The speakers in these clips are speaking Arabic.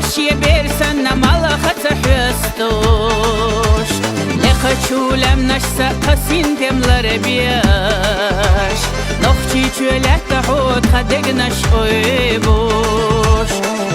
Ашье берсен намала хаца хёстуш Лехачулем нашса касин темларе бияш Нохчи чулет тахут хадег наш ойбуш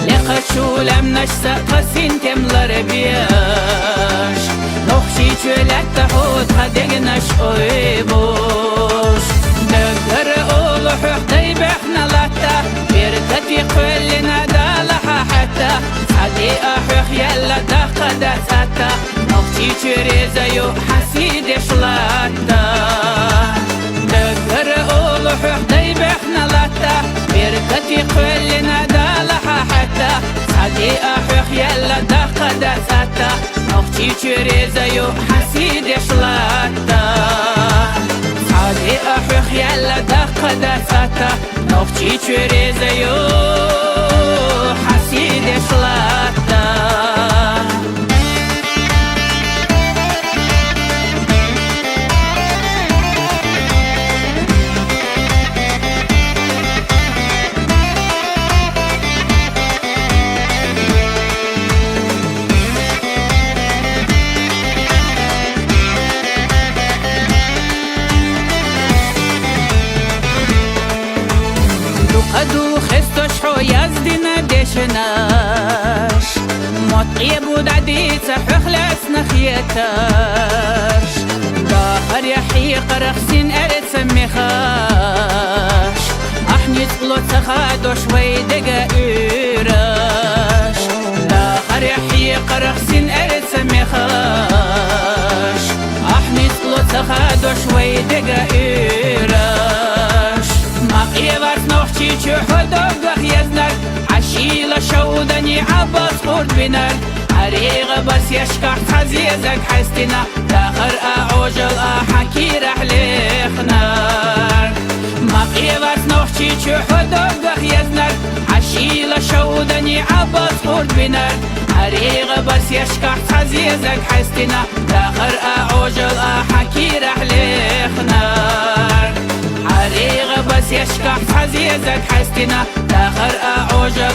Лехачулем нашса касин темларе бияш Нохчи чулет тахут хадег наш ойбуш Дэгэр олу хухтай бэхна лата Биртати кулина далаха حتى حدي أحوخ يلا دقدا ساتا نوختي تريزا يو حسيد شلاتا دقر أولو حوخ دايبخنا لاتا بيركتي قلنا دالها حتى حدي أحوخ يلا دقدا ساتا نوختي تريزا يو حسيد شلاتا حدي أحوخ يلا دقدا ساتا نوختي تريزا يو حسيد شلاتا قدو خستوش حو يزدنا ديشناش مطقي بودعدي تحوخ لأسنا خيتاش داخر يحي قرخسين أرد سميخاش أحني تقلو تخادوش ويدقا إيراش داخر يحي قرخسين أرد سميخاش أحني تقلو تخادوش ويدقا إيراش مقيبات نوحتي حدوق يزنك عشيلة شودني عباس خورد بنار عريغة بس يشكح حزيزك حستنا داخر أعوجل أحكي رح ليخنار مقيبات نوحتي حدوق يزنك عشيلة شودني عباس خورد بنار عريغة بس يشكح حزيزك حستنا داخر أعوجل أحكي رح ليخنار عريغة بس يشكح حزيزك حستنا داخر أعوجل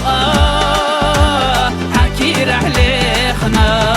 حكي رح ليخنار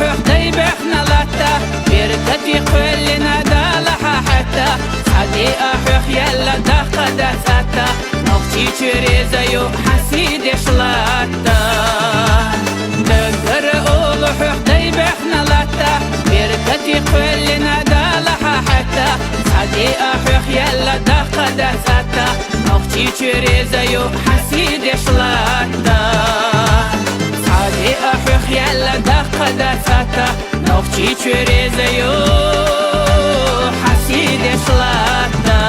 حوخ دايبخنا لاتا بيرتتي قلنا دالها حتى حدي أحوخ يلا دقدا ساتا نوختي تريزا يو حسيد شلاتا دقر أولو حوخ دايبخنا لاتا بيرتتي قلنا دالها حتى حدي أحوخ يلا دقدا ساتا نوختي تريزا يو حسيد شلاتا حدي أحوخ يلا دقدا ساتا نوختي تريزا يو حسيد شلاتا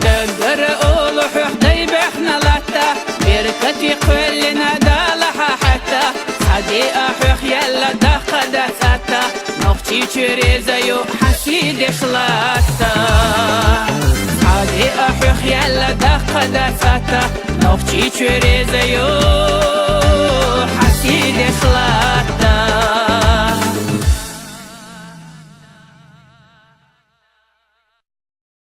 دقر أولو حوخ دايبخنا لاتا بيركتي قلنا دالها حتى حدي أحوخ يلا دقدا ساتا نوختي تريزا يو حسيد شلاتا حدي أحوخ يلا دقدا ساتا نوختي تريزا يو حسيد شلاتا